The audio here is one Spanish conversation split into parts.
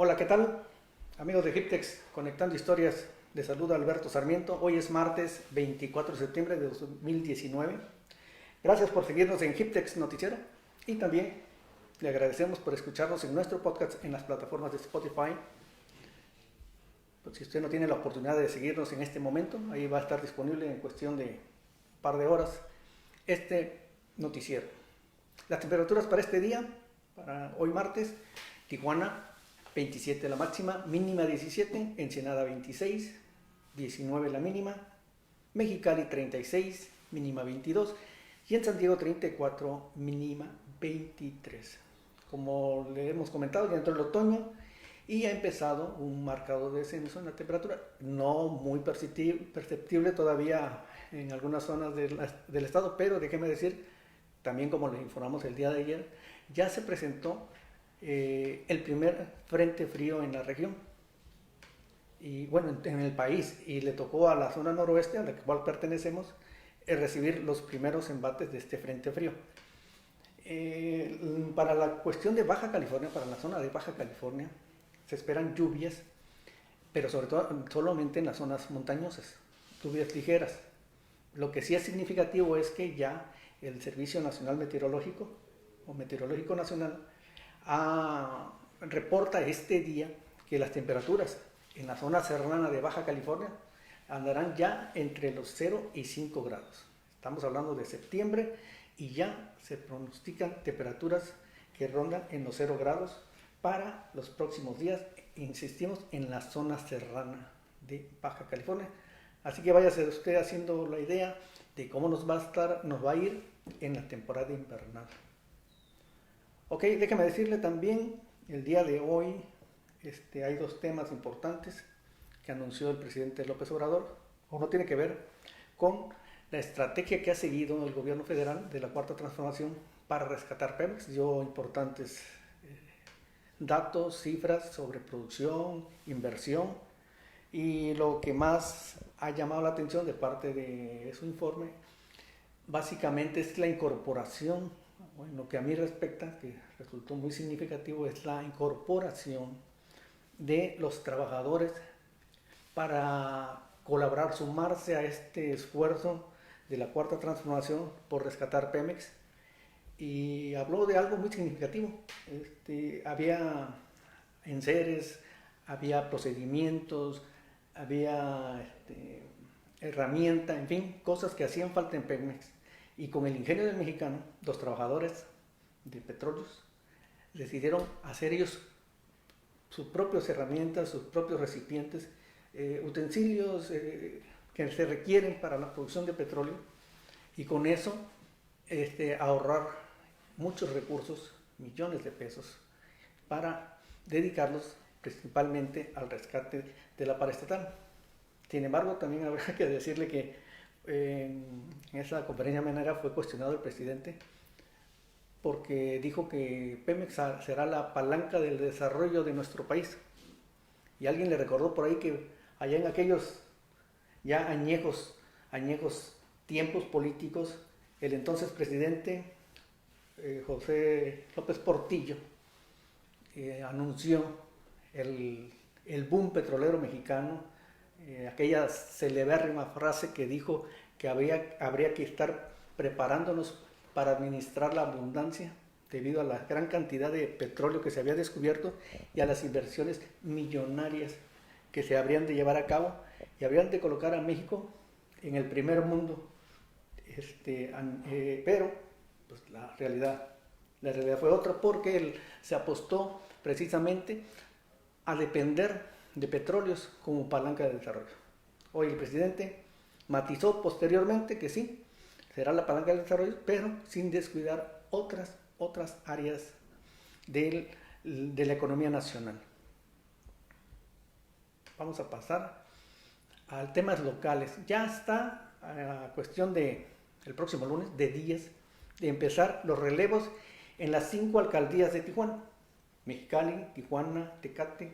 Hola, ¿qué tal? Amigos de Hiptex, conectando historias, les saluda Alberto Sarmiento. Hoy es martes 24 de septiembre de 2019. Gracias por seguirnos en Hiptex Noticiero y también le agradecemos por escucharnos en nuestro podcast en las plataformas de Spotify. Pues si usted no tiene la oportunidad de seguirnos en este momento, ahí va a estar disponible en cuestión de un par de horas este noticiero. Las temperaturas para este día, para hoy martes: Tijuana 27 la máxima, mínima 17, Ensenada 26, 19 la mínima, Mexicali 36, mínima 22 y en San Diego 34, mínima 23. Como le hemos comentado, ya entró el otoño y ha empezado un marcado descenso en la temperatura, no muy perceptible todavía en algunas zonas del estado, pero déjeme decir, también como les informamos el día de ayer, ya se presentó el primer frente frío en la región y bueno, en el país, y le tocó a la zona noroeste a la cual pertenecemos recibir los primeros embates de este frente frío. Para la cuestión de Baja California, para la zona de Baja California, se esperan lluvias, pero sobre todo solamente en las zonas montañosas, lluvias ligeras. Lo que sí es significativo es que ya el Servicio Nacional Meteorológico o Meteorológico Nacional reporta este día que las temperaturas en la zona serrana de Baja California andarán ya entre los 0 y 5 grados. Estamos hablando de septiembre y ya se pronostican temperaturas que rondan en los 0 grados para los próximos días, insistimos, en la zona serrana de Baja California. Así que váyase usted haciendo la idea de cómo nos va a ir en la temporada invernal. Ok, déjame decirle también, el día de hoy hay dos temas importantes que anunció el presidente López Obrador. Uno tiene que ver con la estrategia que ha seguido el gobierno federal de la Cuarta Transformación para rescatar Pemex. Dio importantes datos, cifras sobre producción, inversión, y lo que más ha llamado la atención de parte de su informe básicamente es la incorporación. Bueno, lo que a mí respecta, que resultó muy significativo, es la incorporación de los trabajadores para colaborar, sumarse a este esfuerzo de la Cuarta Transformación por rescatar Pemex. Y habló de algo muy significativo. Había enseres, había procedimientos, había herramientas, en fin, cosas que hacían falta en Pemex. Y con el ingenio del mexicano, los trabajadores de petróleos decidieron hacer ellos sus propias herramientas, sus propios recipientes, utensilios que se requieren para la producción de petróleo, y con eso ahorrar muchos recursos, millones de pesos, para dedicarlos principalmente al rescate de la paraestatal. Sin embargo, también habrá que decirle que en esa conferencia mañanera fue cuestionado el presidente porque dijo que Pemex será la palanca del desarrollo de nuestro país. Y alguien le recordó por ahí que allá en aquellos ya añejos tiempos políticos, el entonces presidente José López Portillo anunció el boom petrolero mexicano, aquella celebérrima frase que dijo que habría que estar preparándonos para administrar la abundancia debido a la gran cantidad de petróleo que se había descubierto y a las inversiones millonarias que se habrían de llevar a cabo y habrían de colocar a México en el primer mundo. Pero pues, la realidad fue otra, porque él se apostó precisamente a depender de petróleos como palanca de desarrollo. Hoy el presidente matizó posteriormente que sí, será la palanca de desarrollo, pero sin descuidar otras áreas de la economía nacional. Vamos a pasar a temas locales. Ya está a cuestión de el próximo lunes, de días, de empezar los relevos en las 5 alcaldías de Tijuana: Mexicali, Tijuana, Tecate,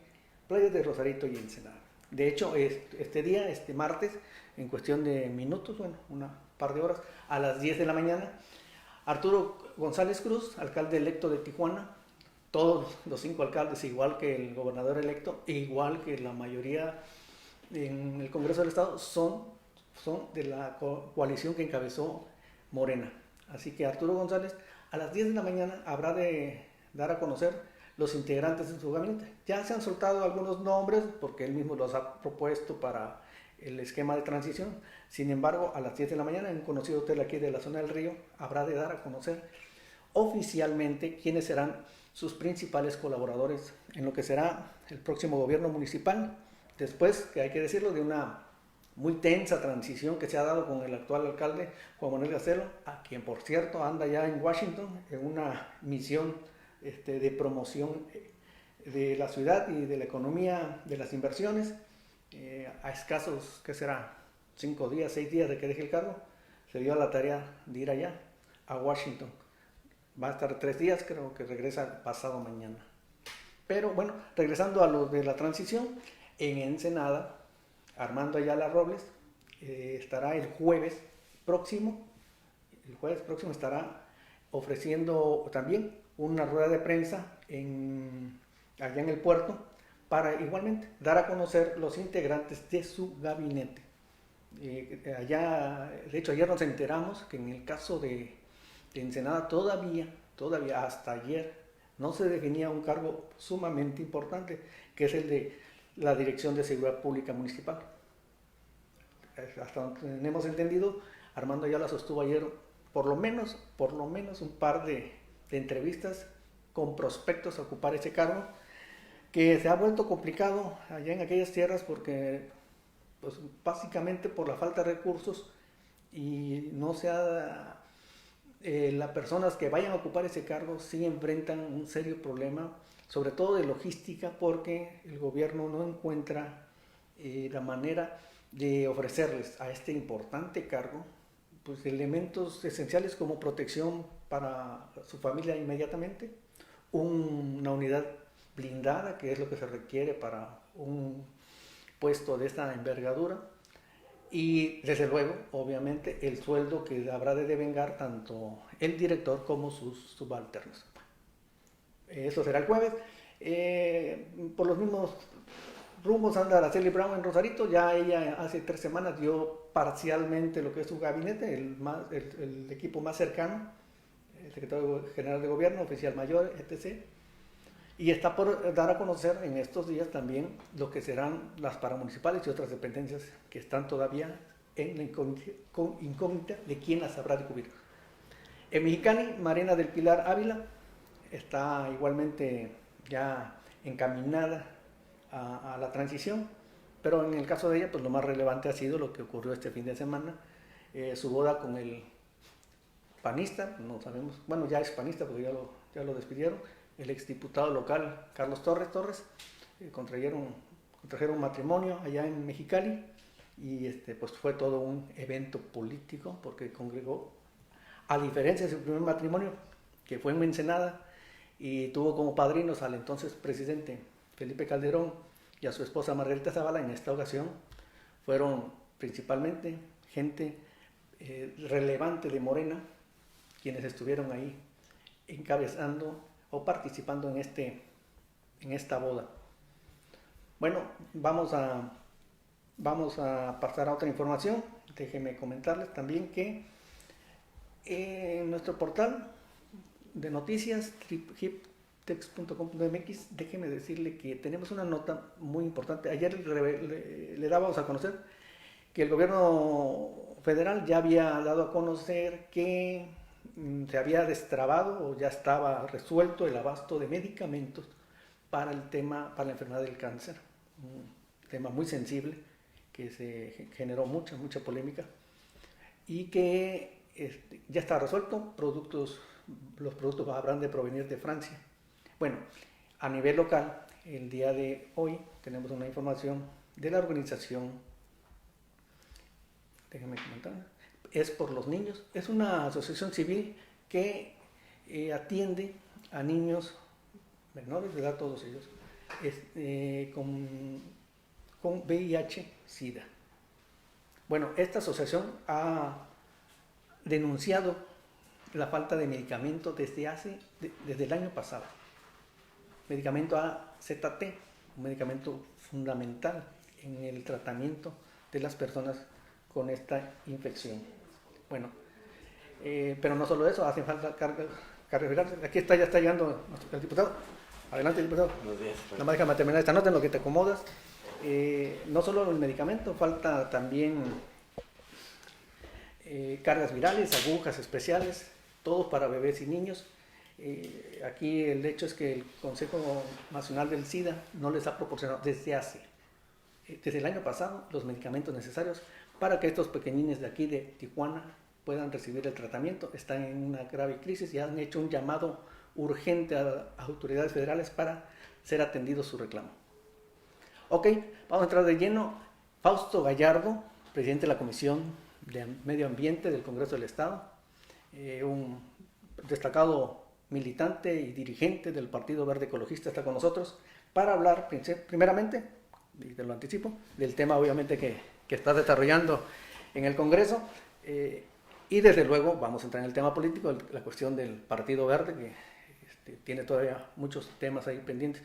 Playas de Rosarito y Ensenada. De hecho, este día, este martes, en cuestión de minutos, bueno, una par de horas, a las 10 de la mañana, Arturo González Cruz, alcalde electo de Tijuana, todos los 5 alcaldes, igual que el gobernador electo, e igual que la mayoría en el Congreso del Estado, son de la coalición que encabezó Morena. Así que Arturo González a las 10 de la mañana habrá de dar a conocer los integrantes de su gabinete. Ya se han soltado algunos nombres porque él mismo los ha propuesto para el esquema de transición. Sin embargo, a las 10 de la mañana, en un conocido hotel aquí de la zona del Río, habrá de dar a conocer oficialmente quiénes serán sus principales colaboradores en lo que será el próximo gobierno municipal, después, que hay que decirlo, de una muy tensa transición que se ha dado con el actual alcalde Juan Manuel Gacelo, a quien por cierto anda ya en Washington en una misión de promoción de la ciudad y de la economía, de las inversiones, a escasos, ¿qué será? 5 días, 6 días de que deje el cargo, se dio a la tarea de ir allá, a Washington. Va a estar 3 días, creo que regresa pasado mañana. Pero bueno, regresando a lo de la transición, en Ensenada, Armando Ayala Robles estará el jueves próximo estará ofreciendo también una rueda de prensa allá en el puerto para igualmente dar a conocer los integrantes de su gabinete. Allá, de hecho, ayer nos enteramos que en el caso de Ensenada todavía hasta ayer no se definía un cargo sumamente importante, que es el de la Dirección de Seguridad Pública Municipal. Hasta donde tenemos entendido, Armando Ayala sostuvo ayer por lo menos un par de entrevistas con prospectos a ocupar ese cargo, que se ha vuelto complicado allá en aquellas tierras porque pues, básicamente por la falta de recursos y no se ha... las personas que vayan a ocupar ese cargo sí enfrentan un serio problema, sobre todo de logística, porque el gobierno no encuentra la manera de ofrecerles a este importante cargo pues, elementos esenciales como protección para su familia inmediatamente, una unidad blindada, que es lo que se requiere para un puesto de esta envergadura, y desde luego, obviamente, el sueldo que habrá de devengar tanto el director como sus subalternos. Eso será el jueves. Por los mismos rumbos anda Araceli Brown en Rosarito. Ya ella hace 3 semanas dio parcialmente lo que es su gabinete, el equipo más cercano, el secretario general de gobierno, oficial mayor, etc. Y está por dar a conocer en estos días también lo que serán las paramunicipales y otras dependencias que están todavía en la incógnita de quién las habrá de cubrir. En Mexicali, Marina del Pilar Ávila está igualmente ya encaminada a la transición, pero en el caso de ella, pues lo más relevante ha sido lo que ocurrió este fin de semana, su boda con el panista, no sabemos, bueno, ya es panista porque ya lo despidieron, el exdiputado local Carlos Torres, contrajeron matrimonio allá en Mexicali y pues fue todo un evento político porque congregó, a diferencia de su primer matrimonio que fue en Ensenada y tuvo como padrinos al entonces presidente Felipe Calderón y a su esposa Margarita Zavala. En esta ocasión fueron principalmente gente relevante de Morena quienes estuvieron ahí encabezando o participando en esta boda. Bueno, vamos a pasar a otra información. Déjenme comentarles también que en nuestro portal de noticias hiptex.com.mx, déjenme decirle que tenemos una nota muy importante. Ayer le dábamos a conocer que el gobierno federal ya había dado a conocer que se había destrabado o ya estaba resuelto el abasto de medicamentos para la enfermedad del cáncer, un tema muy sensible que se generó mucha polémica y que ya está resuelto. Los productos habrán de provenir de Francia. Bueno, a nivel local, el día de hoy tenemos una información de la organización, déjenme comentar, Es por los Niños. Es una asociación civil que atiende a niños menores de edad, todos ellos, con VIH-Sida. Bueno, esta asociación ha denunciado la falta de medicamentos desde el año pasado. medicamento AZT, un medicamento fundamental en el tratamiento de las personas con esta infección. Bueno, pero no solo eso, hacen falta cardiovasculares. Aquí ya está llegando el diputado. Adelante, diputado. Buenos días. Nada más déjame terminar esta nota en lo que te acomodas. No solo el medicamento, falta también cargas virales, agujas especiales, todo para bebés y niños. Aquí el hecho es que el Consejo Nacional del SIDA no les ha proporcionado desde el año pasado los medicamentos necesarios para que estos pequeñines de aquí de Tijuana puedan recibir el tratamiento. Están en una grave crisis y han hecho un llamado urgente a autoridades federales para ser atendido su reclamo. Ok, vamos a entrar de lleno. Fausto Gallardo, presidente de la Comisión de Medio Ambiente del Congreso del Estado, un destacado militante y dirigente del Partido Verde Ecologista, está con nosotros para hablar primeramente, y te lo anticipo, del tema obviamente que está desarrollando en el Congreso, y desde luego vamos a entrar en el tema político, la cuestión del Partido Verde, que tiene todavía muchos temas ahí pendientes.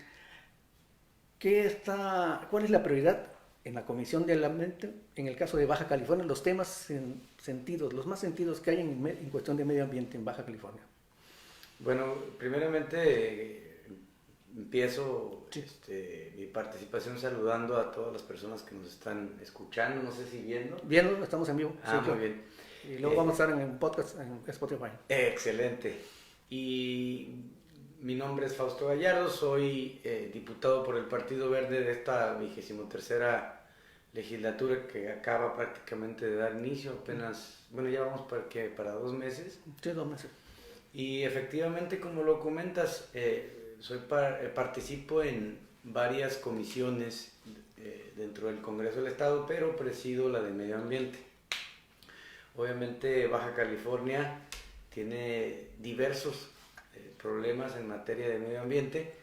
¿Cuál es la prioridad en la Comisión del Ambiente, en el caso de Baja California, los temas los más sentidos que hay en cuestión de medio ambiente en Baja California? Bueno, primeramente empiezo Sí. mi participación saludando a todas las personas que nos están escuchando, no sé si viendo. Bien, estamos en vivo. Ah, sí, muy bien. Y luego vamos a estar en el podcast en Spotify. Excelente. Y mi nombre es Fausto Gallardo, soy diputado por el Partido Verde de esta 23ª legislatura que acaba prácticamente de dar inicio, apenas, bueno, ya vamos para 2 meses. Sí, 2 meses. Y efectivamente, como lo comentas, participo en varias comisiones dentro del Congreso del Estado, pero presido la de Medio Ambiente. Obviamente Baja California tiene diversos problemas en materia de medio ambiente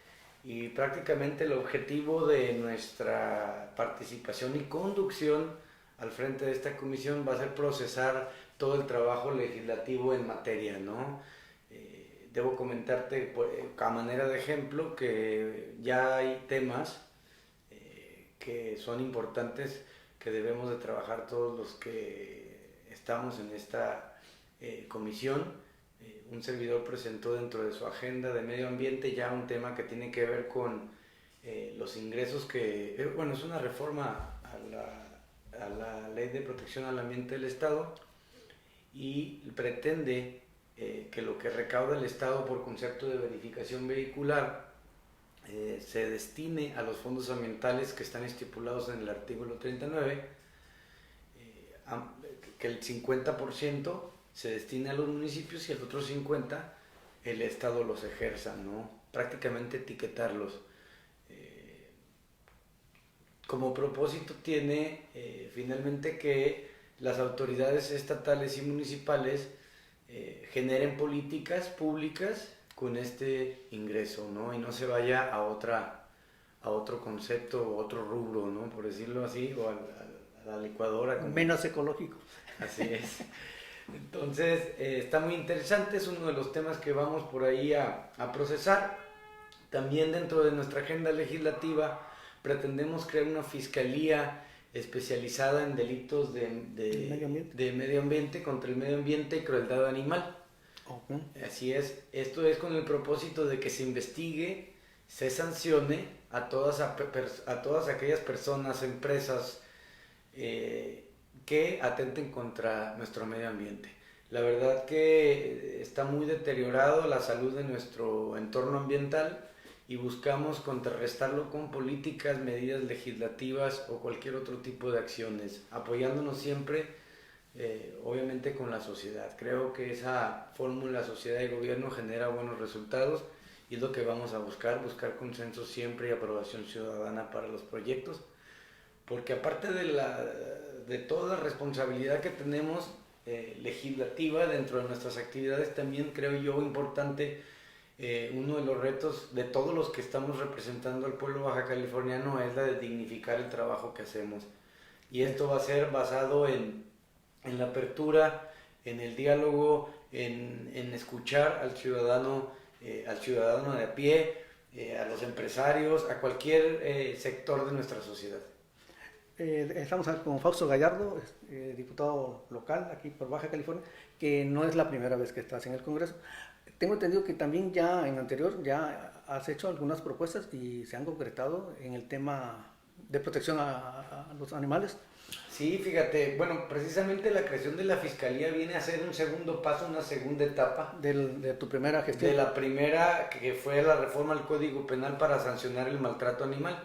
y prácticamente el objetivo de nuestra participación y conducción al frente de esta comisión va a ser procesar todo el trabajo legislativo en materia, ¿no? Debo comentarte a manera de ejemplo que ya hay temas que son importantes que debemos de trabajar todos los que estamos en esta comisión. Un servidor presentó dentro de su agenda de medio ambiente ya un tema que tiene que ver con los ingresos que, bueno, es una reforma a la Ley de Protección al Ambiente del Estado y pretende que lo que recauda el Estado por concepto de verificación vehicular se destine a los fondos ambientales que están estipulados en el artículo 39, que el 50% se destine a los municipios y el otro 50% el Estado los ejerza, ¿no? Prácticamente etiquetarlos. Como propósito tiene finalmente que las autoridades estatales y municipales generen políticas públicas con este ingreso, ¿no? Y no se vaya a otro concepto o otro rubro, ¿no? Por decirlo así, o a la licuadora. Menos ecológico. Así es. Entonces, está muy interesante, es uno de los temas que vamos por ahí a procesar. También dentro de nuestra agenda legislativa pretendemos crear una fiscalía especializada en delitos de medio ambiente, contra el medio ambiente y crueldad animal. Okay. Así es, esto es con el propósito de que se investigue, se sancione a todas aquellas personas, empresas que atenten contra nuestro medio ambiente. La verdad que está muy deteriorado la salud de nuestro entorno ambiental y buscamos contrarrestarlo con políticas, medidas legislativas o cualquier otro tipo de acciones, apoyándonos siempre, obviamente, con la sociedad. Creo que esa fórmula sociedad y gobierno genera buenos resultados y es lo que vamos a buscar consenso siempre y aprobación ciudadana para los proyectos, porque aparte de toda la responsabilidad que tenemos legislativa dentro de nuestras actividades, también creo yo importante. Uno de los retos de todos los que estamos representando al pueblo baja californiano es la de dignificar el trabajo que hacemos. Y esto va a ser basado en la apertura, en el diálogo, en escuchar al ciudadano de a pie, a los empresarios, a cualquier sector de nuestra sociedad. Estamos con Fausto Gallardo, diputado local aquí por Baja California, que no es la primera vez que estás en el Congreso. Tengo entendido que también ya en anterior ya has hecho algunas propuestas y se han concretado en el tema de protección a los animales. Sí, fíjate, bueno, precisamente la creación de la Fiscalía viene a ser un segundo paso, una segunda etapa. De tu primera gestión. De la primera, que fue la reforma al Código Penal para sancionar el maltrato animal.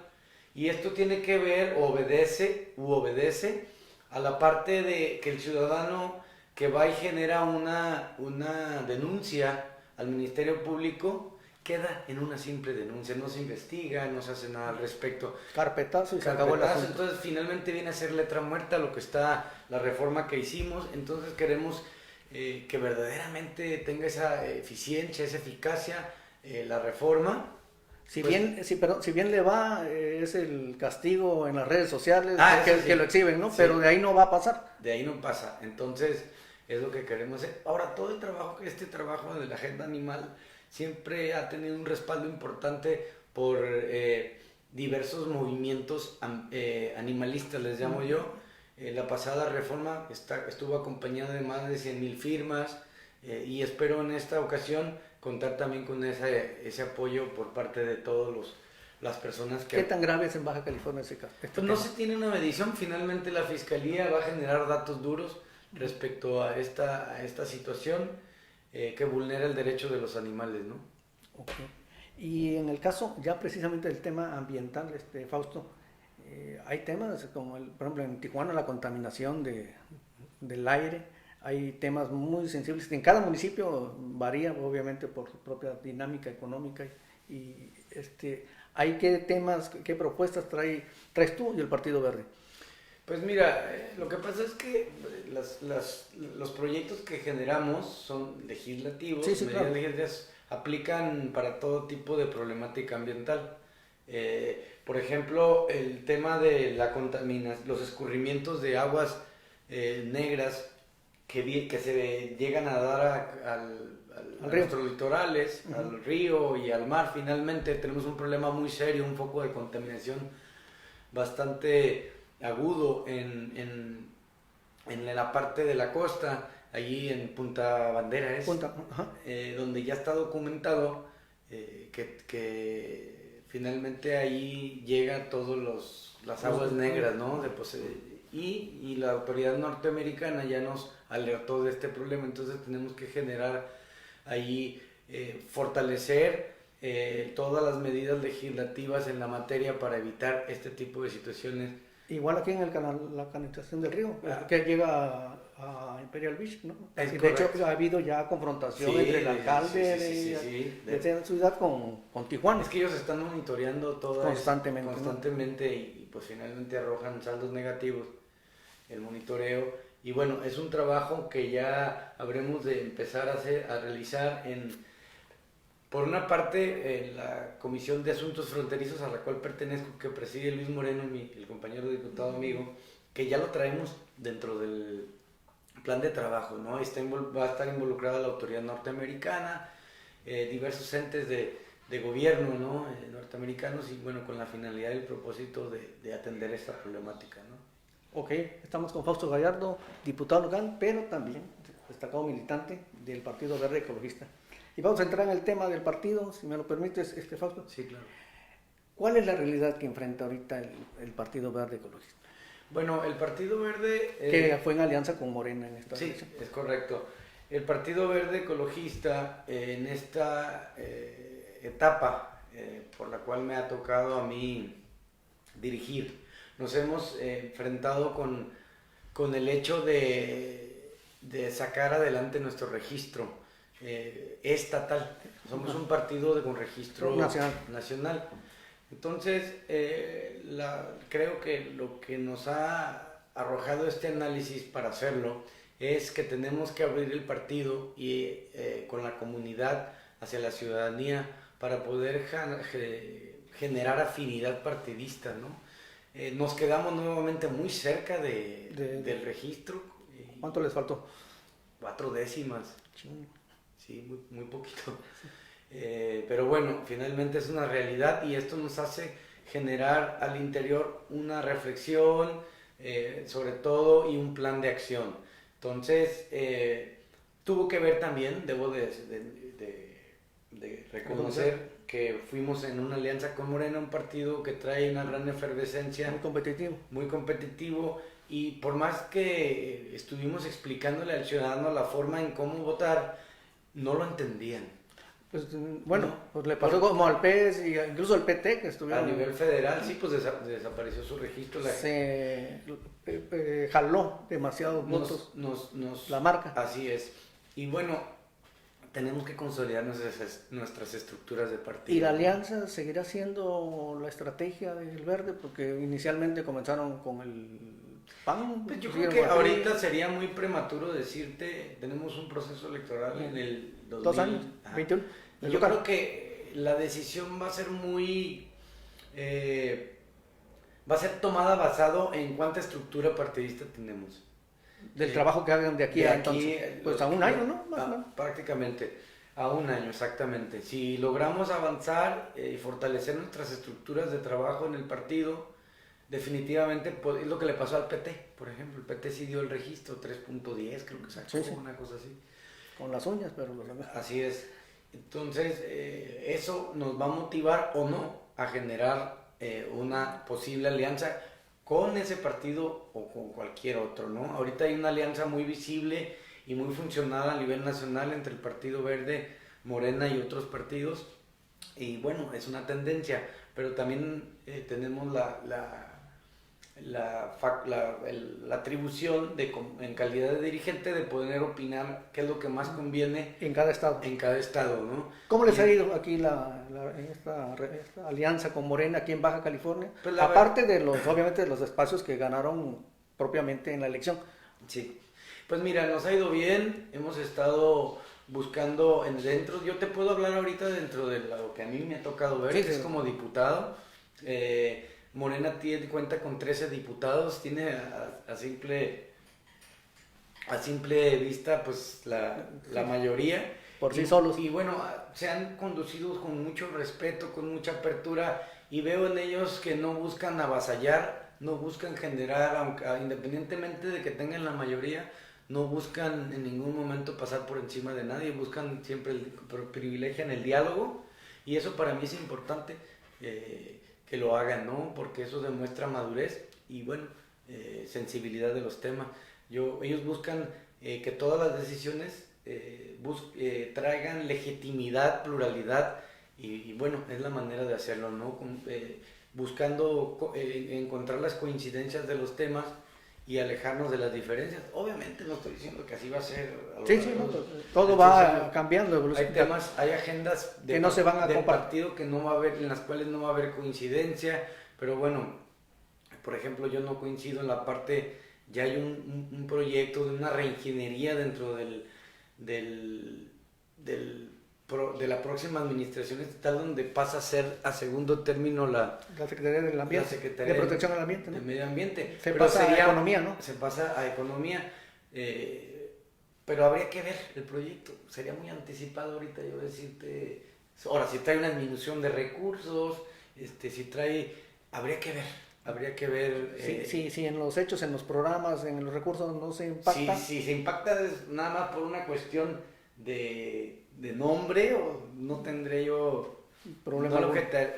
Y esto tiene que ver, obedece a la parte de que el ciudadano que va y genera una denuncia al Ministerio Público queda en una simple denuncia, no se investiga, no se hace nada al respecto. Carpetazo y se acabó el asunto. Entonces finalmente viene a ser letra muerta lo que está la reforma que hicimos. Entonces queremos que verdaderamente tenga esa eficiencia, esa eficacia la reforma. Si bien le va, es el castigo en las redes sociales que lo exhiben, ¿no? Sí. Pero de ahí no va a pasar. De ahí no pasa. Entonces es lo que queremos hacer. Ahora, todo este trabajo de la agenda animal siempre ha tenido un respaldo importante por diversos movimientos animalistas, les llamo yo. La pasada reforma estuvo acompañada de más de 100,000 firmas y espero en esta ocasión contar también con ese apoyo por parte de todas las personas que... ¿Qué tan grave es en Baja California ese caso? Pues no se tiene una medición. Finalmente la Fiscalía va a generar datos duros respecto a esta situación que vulnera el derecho de los animales, ¿no? Okay. Y en el caso ya precisamente del tema ambiental, Fausto, hay temas como, por ejemplo, en Tijuana la contaminación del aire, hay temas muy sensibles, en cada municipio varía obviamente por su propia dinámica económica y ¿hay qué temas, qué propuestas traes tú y el Partido Verde? Pues mira, lo que pasa es que los proyectos que generamos son legislativos, sí, medidas claro. legislativas aplican para todo tipo de problemática ambiental. Por ejemplo, el tema de la contaminación, los escurrimientos de aguas negras que se llegan a dar a nuestros litorales, al río y al mar. Finalmente tenemos un problema muy serio, un foco de contaminación bastante agudo en la parte de la costa, allí en Punta Bandera, donde ya está documentado que finalmente ahí llega todas las aguas negras, ¿no? Y la autoridad norteamericana ya nos alertó de este problema. Entonces tenemos que generar ahí, fortalecer todas las medidas legislativas en la materia para evitar este tipo de situaciones. Igual aquí en la canalización del río, que llega a Imperial Beach, ¿no? Es de hecho, ha habido ya confrontación entre el alcalde de esa ciudad con Tijuana. Es que ellos están monitoreando todo constantemente, ¿no? y pues finalmente arrojan saldos negativos el monitoreo. Y bueno, es un trabajo que ya habremos de empezar a realizar por una parte, la Comisión de Asuntos Fronterizos a la cual pertenezco, que preside Luis Moreno, el compañero diputado amigo, que ya lo traemos dentro del plan de trabajo, ¿no? Va a estar involucrada la autoridad norteamericana, diversos entes de gobierno, ¿no? Norteamericanos, y bueno, con la finalidad y el propósito de atender esta problemática, ¿no? Ok, estamos con Fausto Gallardo, diputado local, pero también destacado militante del Partido Verde Ecologista. Y vamos a entrar en el tema del partido, si me lo permites, Fausto. Sí, claro. ¿Cuál es la realidad que enfrenta ahorita el Partido Verde Ecologista? Bueno, el Partido Verde... que fue en alianza con Morena en esta elección. Sí, es correcto. El Partido Verde Ecologista, en esta etapa por la cual me ha tocado a mí dirigir, nos hemos enfrentado con el hecho de sacar adelante nuestro registro estatal. Somos un partido con registro nacional. Entonces, creo que lo que nos ha arrojado este análisis para hacerlo es que tenemos que abrir el partido y con la comunidad hacia la ciudadanía para poder generar afinidad partidista, ¿no? Nos quedamos nuevamente muy cerca del registro. ¿Cuánto les faltó? 4 décimas. Sí, muy poquito. Pero bueno, finalmente es una realidad y esto nos hace generar al interior una reflexión, sobre todo, y un plan de acción. Entonces, tuvo que ver también, debo de reconocer que fuimos en una alianza con Morena, un partido que trae una gran efervescencia. Muy competitivo, y por más que estuvimos explicándole al ciudadano la forma en cómo votar, no lo entendían. Pues bueno, pues le pasó como al PES y incluso al PT que estuvieron... A nivel federal, sí, pues desapareció su registro. Se jaló demasiados votos la marca. Así es. Y bueno, tenemos que consolidar nuestras estructuras de partido. ¿Y la alianza seguirá siendo la estrategia del Verde? Porque inicialmente comenzaron con el PAN. Pues yo creo que ahorita sería muy prematuro decirte, tenemos un proceso electoral en el 2 años, 21. Y yo creo que la decisión va a ser muy... va a ser tomada basado en cuánta estructura partidista tenemos. Del trabajo que hagan de aquí a entonces. Pues a un año, ¿no? Prácticamente, a un año, exactamente. Si logramos avanzar y fortalecer nuestras estructuras de trabajo en el partido, definitivamente pues, es lo que le pasó al PT, por ejemplo. El PT sí dio el registro 3.10, creo que sacó, una cosa así. Con las uñas, pero lo sabes. Así es. Entonces, eso nos va a motivar o no a generar una posible alianza con ese partido o con cualquier otro, ¿no? Ahorita hay una alianza muy visible y muy funcional a nivel nacional entre el Partido Verde, Morena y otros partidos, y bueno, es una tendencia, pero también tenemos la atribución en calidad de dirigente de poder opinar qué es lo que más conviene en cada estado, ¿no? ¿Cómo les ha ido aquí esta alianza con Morena aquí en Baja California? Pues aparte de obviamente de los espacios que ganaron propiamente en la elección. Sí, pues mira, nos ha ido bien, hemos estado buscando dentro, yo te puedo hablar ahorita dentro de lo que a mí me ha tocado ver, que es como diputado. Morena cuenta con 13 diputados, tiene a simple vista pues la mayoría. Por sí solos. Y bueno, se han conducido con mucho respeto, con mucha apertura, y veo en ellos que no buscan avasallar, no buscan generar, independientemente de que tengan la mayoría, no buscan en ningún momento pasar por encima de nadie, buscan siempre privilegian el diálogo, y eso para mí es importante. Que lo hagan, ¿no? Porque eso demuestra madurez y, bueno, sensibilidad de los temas. Ellos buscan que todas las decisiones traigan legitimidad, pluralidad, y, bueno, es la manera de hacerlo, ¿no? Buscando encontrar las coincidencias de los temas y alejarnos de las diferencias. Obviamente no estoy diciendo que así va a ser. Todo va cambiando, evolucionando. Hay temas, hay agendas que no se van a del partido que no va a haber, en las cuales no va a haber coincidencia, pero bueno, por ejemplo, yo no coincido en la parte, ya hay un proyecto de una reingeniería dentro de la próxima administración estatal, donde pasa a ser a segundo término la Secretaría del Ambiente, Secretaría de Protección al Ambiente, ¿no? De Medio Ambiente. Se pasa a Economía, ¿no? Se pasa a Economía, pero habría que ver el proyecto. Sería muy anticipado ahorita yo decirte, ahora si trae una disminución de recursos, si trae, habría que ver. Sí, en los hechos, en los programas, en los recursos no se impacta. Sí, se impacta nada más por una cuestión de nombre, o no tendré yo problema, no lo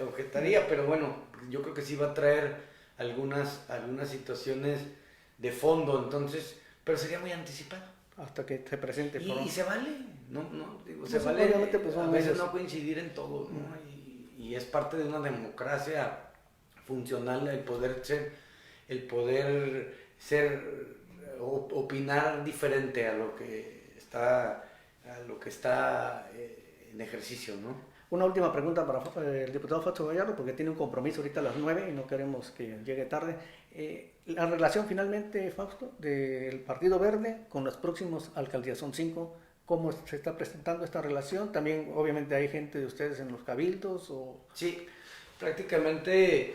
objetaría, pero bueno, yo creo que sí va a traer algunas situaciones de fondo, entonces, pero sería muy anticipado. Hasta que se presente. Y se vale, se vale pues, a veces no coincidir en todo, ¿no? Y es parte de una democracia funcional el poder opinar diferente a lo que está en ejercicio, ¿no? Una última pregunta para el diputado Fausto Gallardo, porque tiene un compromiso ahorita a las 9 y no queremos que llegue tarde. La relación finalmente, Fausto, del Partido Verde con las próximas alcaldías, son 5, ¿cómo se está presentando esta relación? También obviamente hay gente de ustedes en los cabildos. Sí, prácticamente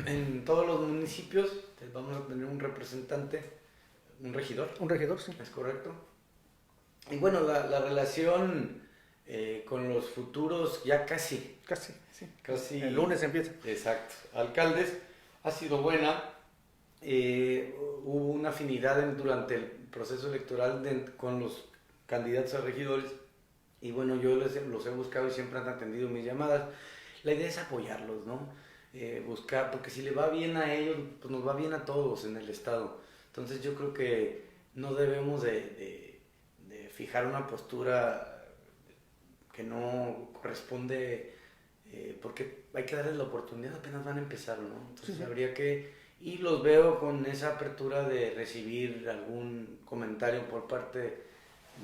en todos los municipios vamos a tener un representante, un regidor. Un regidor, sí. Es correcto. Y bueno, la relación con los futuros ya casi Sí. El lunes empieza. Exacto. Alcaldes, ha sido buena. Hubo una afinidad durante el proceso electoral con los candidatos a regidores y bueno, yo los he buscado y siempre han atendido mis llamadas. La idea es apoyarlos, ¿no? Buscar, porque si le va bien a ellos, pues nos va bien a todos en el estado. Entonces yo creo que no debemos de fijar una postura que no corresponde, porque hay que darles la oportunidad, apenas van a empezar, ¿no? Entonces sí. Habría que, y los veo con esa apertura de recibir algún comentario por parte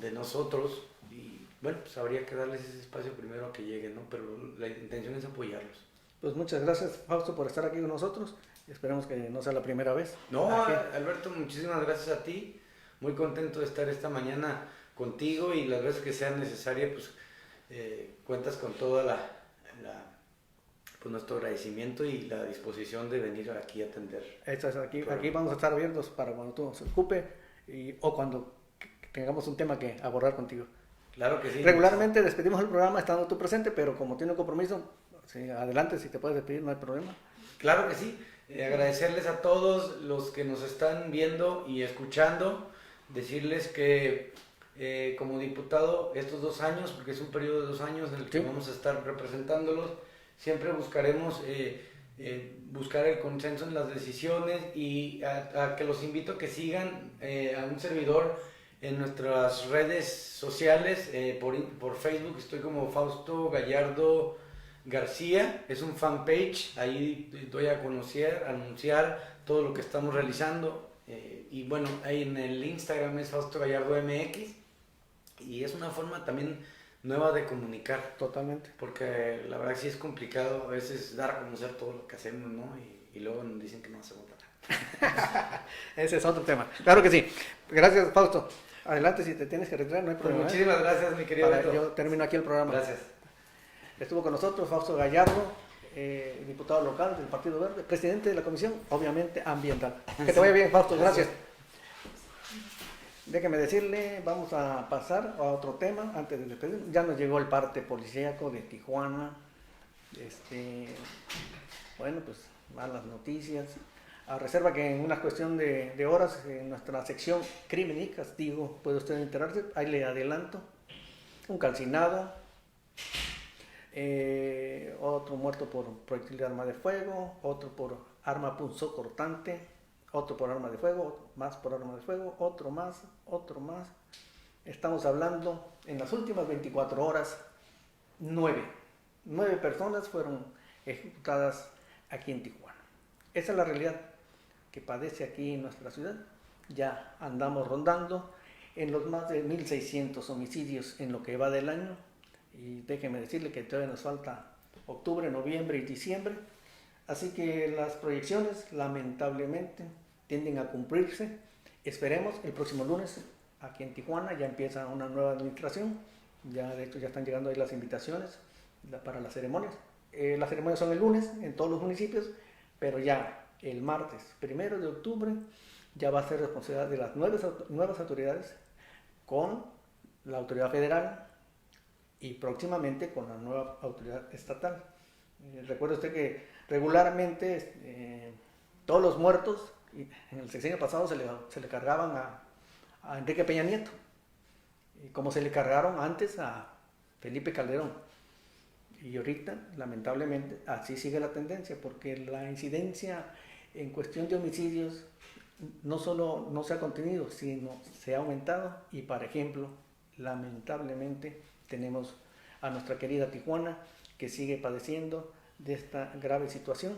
de nosotros, y bueno, pues habría que darles ese espacio primero a que lleguen, ¿no? Pero la intención es apoyarlos. Pues muchas gracias, Fausto, por estar aquí con nosotros, y esperemos que no sea la primera vez. No, Alberto, muchísimas gracias a ti, muy contento de estar esta mañana contigo, y las veces que sean necesarias, pues cuentas con toda pues nuestro agradecimiento y la disposición de venir aquí a atender. Aquí vamos a estar abiertos para cuando tú se ocupe o cuando tengamos un tema que abordar contigo. Claro que sí. Regularmente despedimos el programa estando tú presente, pero como tiene un compromiso, sí, adelante, si te puedes despedir, no hay problema. Claro que sí. Agradecerles a todos los que nos están viendo y escuchando, decirles que como diputado estos 2 años, porque es un periodo de 2 años en el que vamos a estar representándolos, siempre buscaremos buscar el consenso en las decisiones, y a que los invito a que sigan a un servidor en nuestras redes sociales. Por Facebook estoy como Fausto Gallardo García, es un fanpage, ahí doy a conocer, anunciar todo lo que estamos realizando, y bueno, ahí en el Instagram es Fausto Gallardo MX, y es una forma también nueva de comunicar. Totalmente. Porque la verdad sí es complicado a veces dar a conocer todo lo que hacemos, ¿no? Y luego nos dicen que no hacemos nada. Ese es otro tema. Claro que sí. Gracias, Fausto. Adelante, si te tienes que retirar, no hay problema. Muchísimas gracias, mi querido Beto. Yo termino aquí el programa. Gracias. Estuvo con nosotros Fausto Gallardo, diputado local del Partido Verde, presidente de la Comisión, obviamente, ambiental. Que te vaya bien, Fausto. Gracias. Déjeme decirle, vamos a pasar a otro tema antes de despedir. Ya nos llegó el parte policíaco de Tijuana. Bueno, pues malas noticias. A reserva que en una cuestión de horas, en nuestra sección Crimen y Castigo, puede usted enterarse. Ahí le adelanto. Un calcinado. Otro muerto por proyectil de arma de fuego. Otro por arma punzocortante. Otro por arma de fuego, más por arma de fuego, otro más. Estamos hablando, en las últimas 24 horas, 9 personas fueron ejecutadas aquí en Tijuana. Esa es la realidad que padece aquí en nuestra ciudad. Ya andamos rondando en los más de 1,600 homicidios en lo que va del año. Y déjeme decirle que todavía nos falta octubre, noviembre y diciembre. Así que las proyecciones, lamentablemente, tienden a cumplirse. Esperemos, el próximo lunes, aquí en Tijuana, ya empieza una nueva administración. Ya, de hecho, ya están llegando ahí las invitaciones para las ceremonias. Las ceremonias son el lunes en todos los municipios, pero ya el martes 1 de octubre ya va a ser responsabilidad de las nuevas autoridades, con la autoridad federal y próximamente con la nueva autoridad estatal. Recuerde usted que regularmente todos los muertos en el sexenio pasado se le cargaban a Enrique Peña Nieto, y como se le cargaron antes a Felipe Calderón. Y ahorita, lamentablemente, así sigue la tendencia, porque la incidencia en cuestión de homicidios no solo no se ha contenido, sino se ha aumentado. Y, por ejemplo, lamentablemente tenemos a nuestra querida Tijuana, que sigue padeciendo de esta grave situación,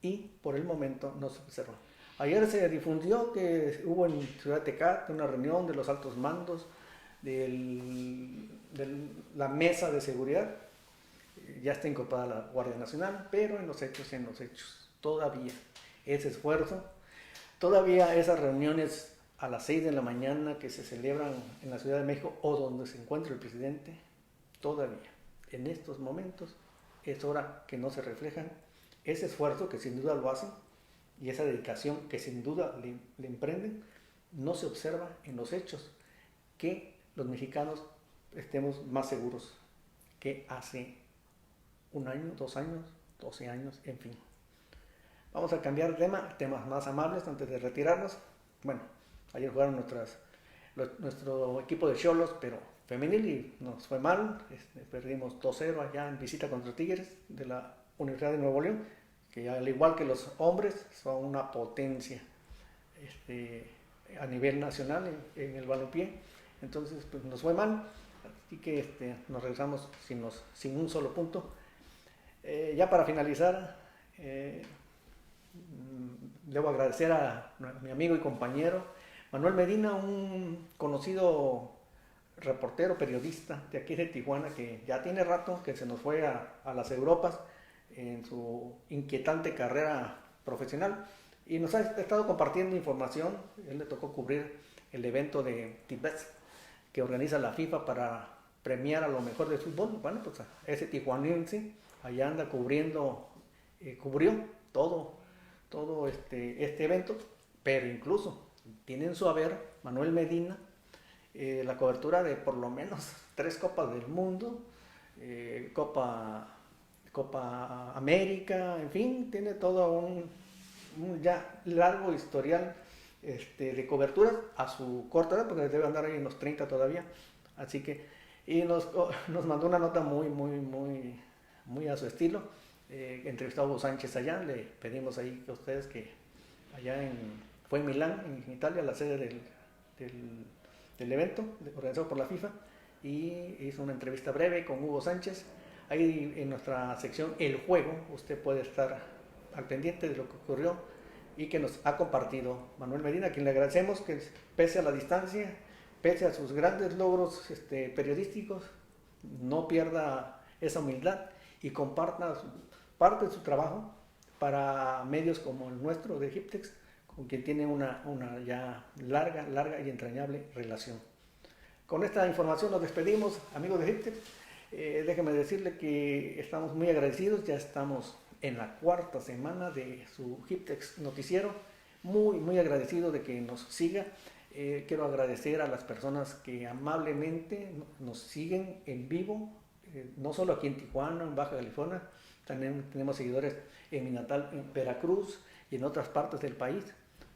y por el momento no se observa. Ayer se difundió que hubo en Ciudad Tecate una reunión de los altos mandos de la mesa de seguridad. Ya está incorporada la Guardia Nacional, pero en los hechos, todavía ese esfuerzo, todavía esas reuniones a las 6 de la mañana que se celebran en la Ciudad de México o donde se encuentra el presidente, todavía en estos momentos es hora que no se reflejan ese esfuerzo que sin duda lo hacen, y esa dedicación que sin duda le emprenden. No se observa en los hechos que los mexicanos estemos más seguros que hace un año, 2 años, 12 años, en fin. Vamos a cambiar de tema, temas más amables antes de retirarnos. Bueno, ayer jugaron nuestro equipo de Xolos, pero femenil, y nos fue mal. Perdimos 2-0 allá en visita contra Tigres de la Universidad de Nuevo León, que al igual que los hombres son una potencia a nivel nacional en el balompié. Entonces pues nos fue mal, así que nos regresamos sin un solo punto. Ya para finalizar, debo agradecer a mi amigo y compañero Manuel Medina, un conocido reportero, periodista de aquí de Tijuana, que ya tiene rato que se nos fue a las Europas en su inquietante carrera profesional, y nos ha estado compartiendo información. Él le tocó cubrir el evento de Tibet que organiza la FIFA para premiar a lo mejor del fútbol. Bueno, pues ese tijuanense allá anda cubrió todo este evento, pero incluso tiene en su haber Manuel Medina la cobertura de por lo menos 3 Copas del Mundo, Copa América, en fin, tiene todo un ya largo historial de coberturas a su corta edad, porque debe andar ahí en los 30 todavía. Así que, y nos mandó una nota muy a su estilo. Entrevistó a Hugo Sánchez allá, le pedimos ahí a ustedes que allá fue en Milán, en Italia, la sede del evento organizado por la FIFA, y hizo una entrevista breve con Hugo Sánchez. Ahí en nuestra sección El Juego usted puede estar al pendiente de lo que ocurrió y que nos ha compartido Manuel Medina, a quien le agradecemos que pese a la distancia, pese a sus grandes logros periodísticos, no pierda esa humildad y comparta parte de su trabajo para medios como el nuestro de Hiptex, con quien tiene una ya larga y entrañable relación. Con esta información nos despedimos, amigos de Hiptex. Déjeme decirle que estamos muy agradecidos, ya estamos en la 4ª semana de su Hiptex noticiero, muy agradecido de que nos siga. Quiero agradecer a las personas que amablemente nos siguen en vivo, no solo aquí en Tijuana, en Baja California, también tenemos seguidores en mi natal, en Veracruz y en otras partes del país,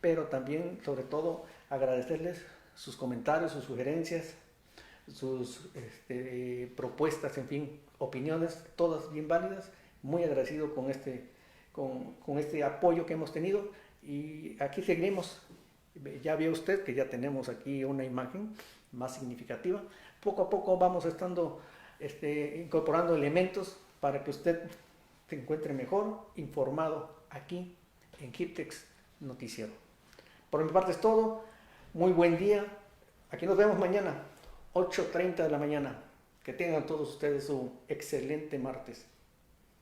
pero también, sobre todo, agradecerles sus comentarios, sus sugerencias, sus propuestas, en fin, opiniones, todas bien válidas. Muy agradecido con este apoyo que hemos tenido, y aquí seguimos. Ya vio usted que ya tenemos aquí una imagen más significativa. Poco a poco vamos estando incorporando elementos para que usted se encuentre mejor informado aquí en Hiptex Noticiero. Por mi parte es todo. Muy buen día. Aquí nos vemos mañana, 8:30 de la mañana. Que tengan todos ustedes un excelente martes.